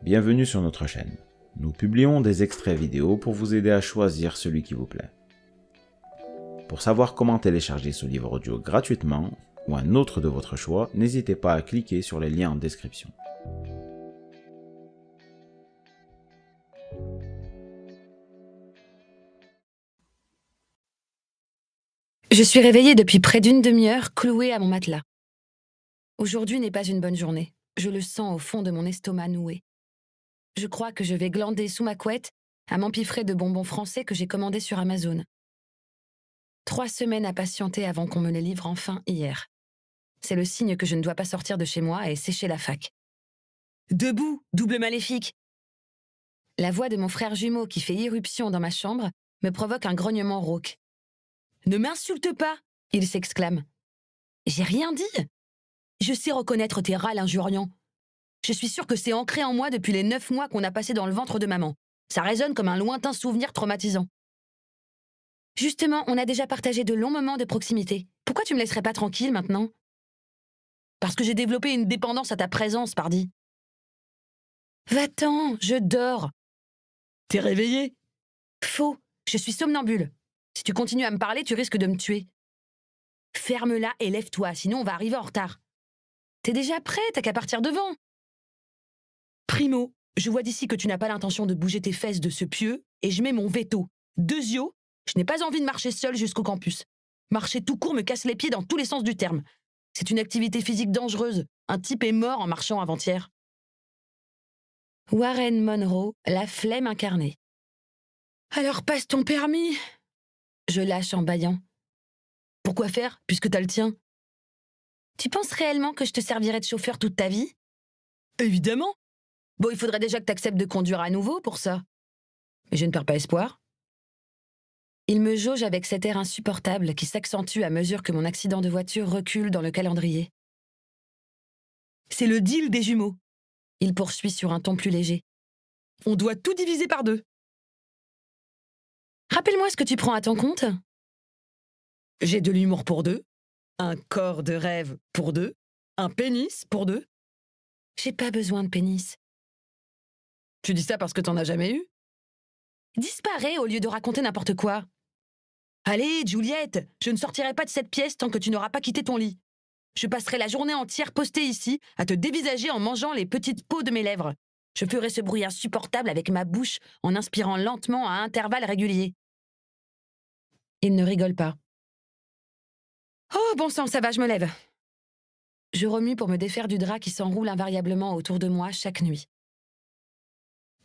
bienvenue sur notre chaîne. Nous publions des extraits vidéo pour vous aider à choisir celui qui vous plaît. Pour savoir comment télécharger ce livre audio gratuitement, ou un autre de votre choix, n'hésitez pas à cliquer sur les liens en description. Je suis réveillée depuis près d'une demi-heure, clouée à mon matelas. Aujourd'hui n'est pas une bonne journée. Je le sens au fond de mon estomac noué. Je crois que je vais glander sous ma couette à m'empiffrer de bonbons français que j'ai commandés sur Amazon. 3 semaines à patienter avant qu'on me les livre enfin hier. C'est le signe que je ne dois pas sortir de chez moi et sécher la fac. Debout, double maléfique! La voix de mon frère jumeau qui fait irruption dans ma chambre me provoque un grognement rauque. « Ne m'insulte pas !» il s'exclame. « J'ai rien dit !» Je sais reconnaître tes râles injuriants. Je suis sûre que c'est ancré en moi depuis les 9 mois qu'on a passés dans le ventre de maman. Ça résonne comme un lointain souvenir traumatisant. Justement, on a déjà partagé de longs moments de proximité. Pourquoi tu me laisserais pas tranquille maintenant? Parce que j'ai développé une dépendance à ta présence, pardi. Va-t'en, je dors. T'es réveillée? Faux, je suis somnambule. Si tu continues à me parler, tu risques de me tuer. Ferme-la et lève-toi, sinon on va arriver en retard. T'es déjà prêt, t'as qu'à partir devant. Primo, je vois d'ici que tu n'as pas l'intention de bouger tes fesses de ce pieu et je mets mon veto. Deuxio, je n'ai pas envie de marcher seule jusqu'au campus. Marcher tout court me casse les pieds dans tous les sens du terme. C'est une activité physique dangereuse. Un type est mort en marchant avant-hier. Warren Monroe, la flemme incarnée. Alors passe ton permis. Je lâche en bâillant. Pourquoi faire, puisque t'as le tien? Tu penses réellement que je te servirai de chauffeur toute ta vie? Évidemment. Bon, il faudrait déjà que t'acceptes de conduire à nouveau pour ça. Mais je ne perds pas espoir. Il me jauge avec cet air insupportable qui s'accentue à mesure que mon accident de voiture recule dans le calendrier. C'est le deal des jumeaux. Il poursuit sur un ton plus léger. On doit tout diviser par 2. Rappelle-moi ce que tu prends à ton compte. J'ai de l'humour pour 2, un corps de rêve pour 2, un pénis pour 2. J'ai pas besoin de pénis. Tu dis ça parce que t'en as jamais eu? Disparais au lieu de raconter n'importe quoi. Allez, Juliette, je ne sortirai pas de cette pièce tant que tu n'auras pas quitté ton lit. Je passerai la journée entière postée ici à te dévisager en mangeant les petites peaux de mes lèvres. Je ferai ce bruit insupportable avec ma bouche en inspirant lentement à intervalles réguliers. Il ne rigole pas. Oh, bon sang, ça va, je me lève. Je remue pour me défaire du drap qui s'enroule invariablement autour de moi chaque nuit.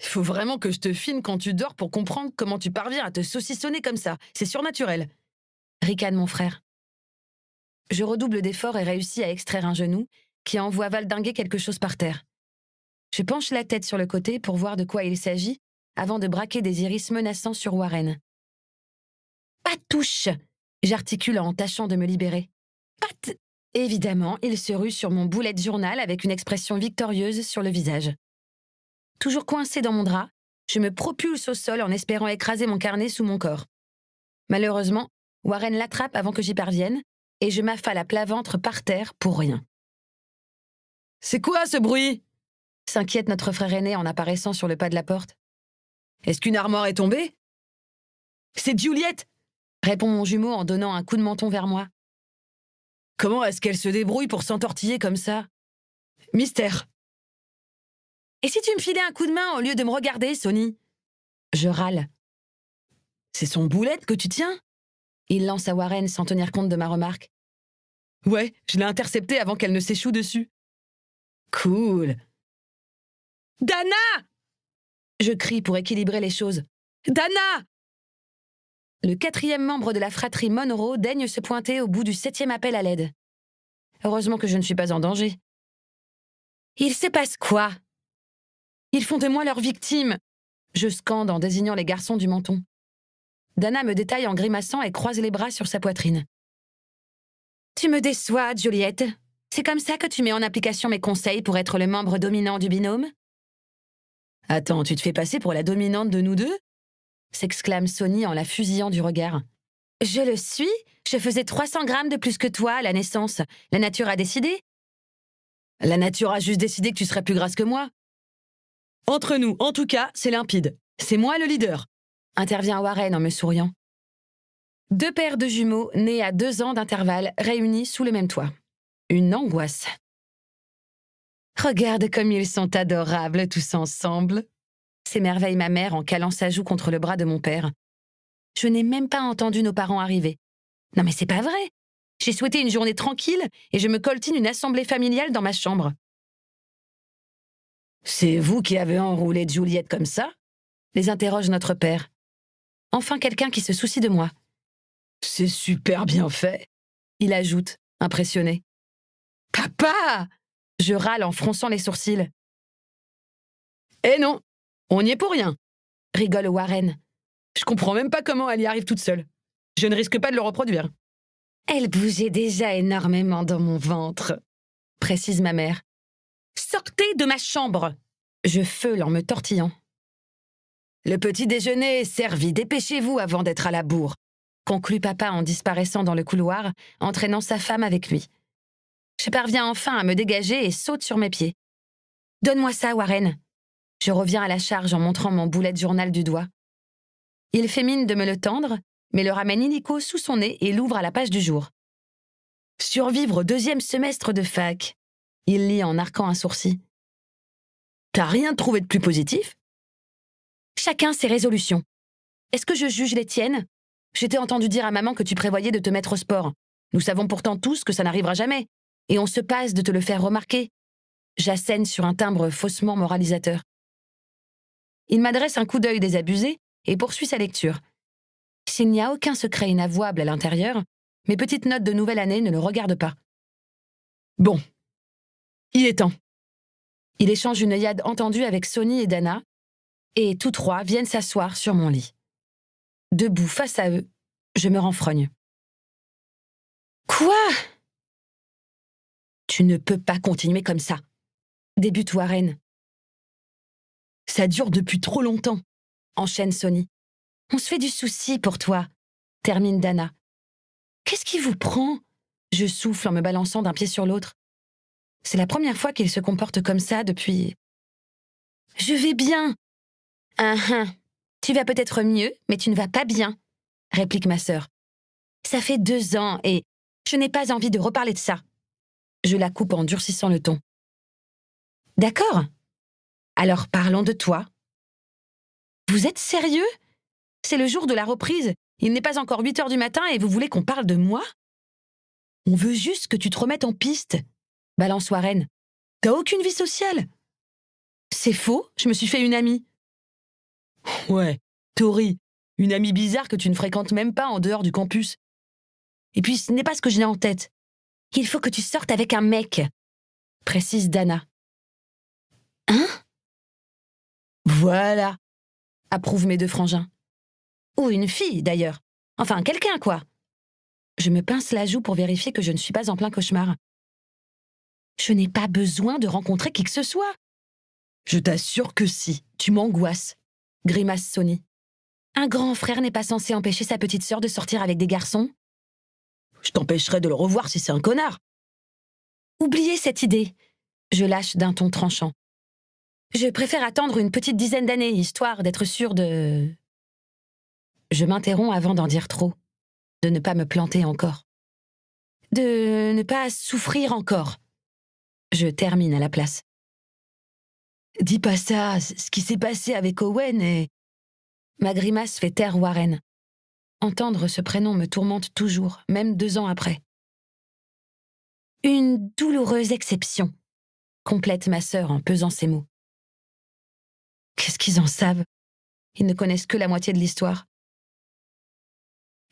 Il faut vraiment que je te filme quand tu dors pour comprendre comment tu parviens à te saucissonner comme ça. C'est surnaturel. Ricane mon frère. Je redouble d'efforts et réussis à extraire un genou qui envoie valdinguer quelque chose par terre. Je penche la tête sur le côté pour voir de quoi il s'agit avant de braquer des iris menaçants sur Warren. « Pas touche !» j'articule en tâchant de me libérer. « Pat !» Évidemment, il se rue sur mon bullet journal avec une expression victorieuse sur le visage. Toujours coincé dans mon drap, je me propulse au sol en espérant écraser mon carnet sous mon corps. Malheureusement, Warren l'attrape avant que j'y parvienne et je m'affale à plat ventre par terre pour rien. « C'est quoi ce bruit ?» s'inquiète notre frère aîné en apparaissant sur le pas de la porte. « Est-ce qu'une armoire est tombée ?»« C'est Juliette !» répond mon jumeau en donnant un coup de menton vers moi. « Comment est-ce qu'elle se débrouille pour s'entortiller comme ça ?»« Mystère !»« Et si tu me filais un coup de main au lieu de me regarder, Sonny ?» Je râle. « C'est son boulette que tu tiens ?» Il lance à Warren sans tenir compte de ma remarque. « Ouais, je l'ai interceptée avant qu'elle ne s'échoue dessus. »« Cool !»« Dana !» Je crie pour équilibrer les choses. « Dana !» Le 4e membre de la fratrie Monroe daigne se pointer au bout du 7e appel à l'aide. Heureusement que je ne suis pas en danger. « Il se passe quoi ?»« Ils font de moi leur victime !» Je scande en désignant les garçons du menton. Dana me détaille en grimaçant et croise les bras sur sa poitrine. « Tu me déçois, Juliette. C'est comme ça que tu mets en application mes conseils pour être le membre dominant du binôme ?»« Attends, tu te fais passer pour la dominante de nous deux ?» s'exclame Sonny en la fusillant du regard. « Je le suis. Je faisais 300 grammes de plus que toi à la naissance. La nature a décidé. »« La nature a juste décidé que tu serais plus grasse que moi. » Entre nous, en tout cas, c'est limpide. C'est moi le leader, intervient Warren en me souriant. 2 paires de jumeaux nés à 2 ans d'intervalle réunis sous le même toit. Une angoisse. Regarde comme ils sont adorables tous ensemble, s'émerveille ma mère en calant sa joue contre le bras de mon père. Je n'ai même pas entendu nos parents arriver. Non mais c'est pas vrai. J'ai souhaité une journée tranquille et je me coltine une assemblée familiale dans ma chambre. C'est vous qui avez enroulé Juliette comme ça ? Les interroge notre père. Enfin quelqu'un qui se soucie de moi. C'est super bien fait, il ajoute, impressionné. Papa ! Je râle en fronçant les sourcils. Eh non, on n'y est pour rien, rigole Warren. Je comprends même pas comment elle y arrive toute seule. Je ne risque pas de le reproduire. Elle bougeait déjà énormément dans mon ventre, précise ma mère. Sortez de ma chambre, je feule en me tortillant. Le petit déjeuner est servi, dépêchez-vous avant d'être à la bourre, conclut papa en disparaissant dans le couloir, entraînant sa femme avec lui. Je parviens enfin à me dégager et saute sur mes pieds. Donne-moi ça, Warren. Je reviens à la charge en montrant mon bullet journal du doigt. Il fait mine de me le tendre, mais le ramène illico sous son nez et l'ouvre à la page du jour. Survivre au 2e semestre de fac. Il lit en arquant un sourcil. T'as rien trouvé de plus positif ? Chacun ses résolutions. Est-ce que je juge les tiennes ? Je t'ai entendu dire à maman que tu prévoyais de te mettre au sport. Nous savons pourtant tous que ça n'arrivera jamais. Et on se passe de te le faire remarquer. J'assène sur un timbre faussement moralisateur. Il m'adresse un coup d'œil désabusé et poursuit sa lecture. S'il n'y a aucun secret inavouable à l'intérieur, mes petites notes de nouvelle année ne le regardent pas. Bon, il est temps. Il échange une œillade entendue avec Sonny et Dana, et tous 3 viennent s'asseoir sur mon lit. Debout face à eux, je me renfrogne. Quoi ? Tu ne peux pas continuer comme ça, débute Warren. Ça dure depuis trop longtemps, enchaîne Sonny. On se fait du souci pour toi, termine Dana. Qu'est-ce qui vous prend ? Je souffle en me balançant d'un pied sur l'autre. C'est la première fois qu'il se comporte comme ça depuis... Je vais bien. Tu vas peut-être mieux, mais tu ne vas pas bien, réplique ma sœur. Ça fait 2 ans et je n'ai pas envie de reparler de ça. Je la coupe en durcissant le ton. D'accord. Alors parlons de toi. Vous êtes sérieux ? C'est le jour de la reprise. Il n'est pas encore 8 heures du matin et vous voulez qu'on parle de moi ? On veut juste que tu te remettes en piste, balance Warren. T'as aucune vie sociale. C'est faux, je me suis fait une amie. Ouais, Tori, une amie bizarre que tu ne fréquentes même pas en dehors du campus. Et puis ce n'est pas ce que j'ai en tête. Il faut que tu sortes avec un mec, précise Dana. Hein ? Voilà, approuvent mes 2 frangins. Ou une fille, d'ailleurs. Enfin, quelqu'un, quoi. Je me pince la joue pour vérifier que je ne suis pas en plein cauchemar. Je n'ai pas besoin de rencontrer qui que ce soit. Je t'assure que si, tu m'angoisses, grimace Sonny. Un grand frère n'est pas censé empêcher sa petite sœur de sortir avec des garçons ? Je t'empêcherai de le revoir si c'est un connard. Oubliez cette idée, je lâche d'un ton tranchant. Je préfère attendre une petite dizaine d'années, histoire d'être sûre de... Je m'interromps avant d'en dire trop, de ne pas me planter encore. De ne pas souffrir encore. Je termine à la place. Dis pas ça, ce qui s'est passé avec Owen et... Ma grimace fait taire Warren. Entendre ce prénom me tourmente toujours, même 2 ans après. Une douloureuse exception, complète ma sœur en pesant ses mots. Qu'est-ce qu'ils en savent ? Ils ne connaissent que la moitié de l'histoire.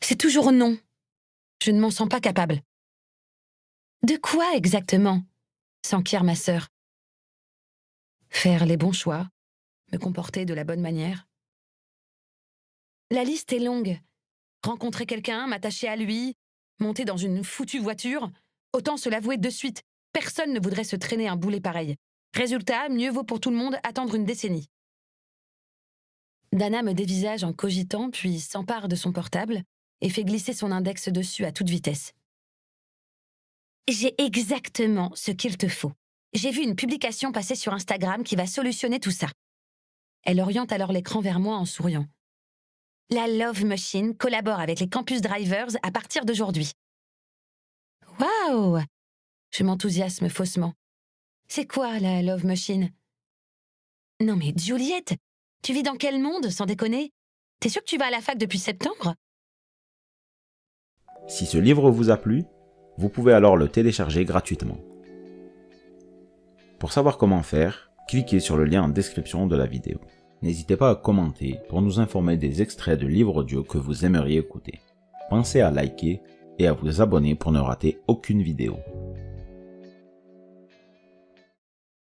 C'est toujours non. Je ne m'en sens pas capable. De quoi exactement ? S'enquiert ma sœur. Faire les bons choix, me comporter de la bonne manière. La liste est longue. Rencontrer quelqu'un, m'attacher à lui, monter dans une foutue voiture, autant se l'avouer de suite, personne ne voudrait se traîner un boulet pareil. Résultat, mieux vaut pour tout le monde attendre une décennie. Dana me dévisage en cogitant, puis s'empare de son portable et fait glisser son index dessus à toute vitesse. J'ai exactement ce qu'il te faut. J'ai vu une publication passer sur Instagram qui va solutionner tout ça. Elle oriente alors l'écran vers moi en souriant. La Love Machine collabore avec les Campus Drivers à partir d'aujourd'hui. Waouh! Je m'enthousiasme faussement. C'est quoi la Love Machine? Non mais Juliette, tu vis dans quel monde, sans déconner? T'es sûre que tu vas à la fac depuis septembre? Si ce livre vous a plu, vous pouvez alors le télécharger gratuitement. Pour savoir comment faire, cliquez sur le lien en description de la vidéo. N'hésitez pas à commenter pour nous informer des extraits de livres audio que vous aimeriez écouter. Pensez à liker et à vous abonner pour ne rater aucune vidéo.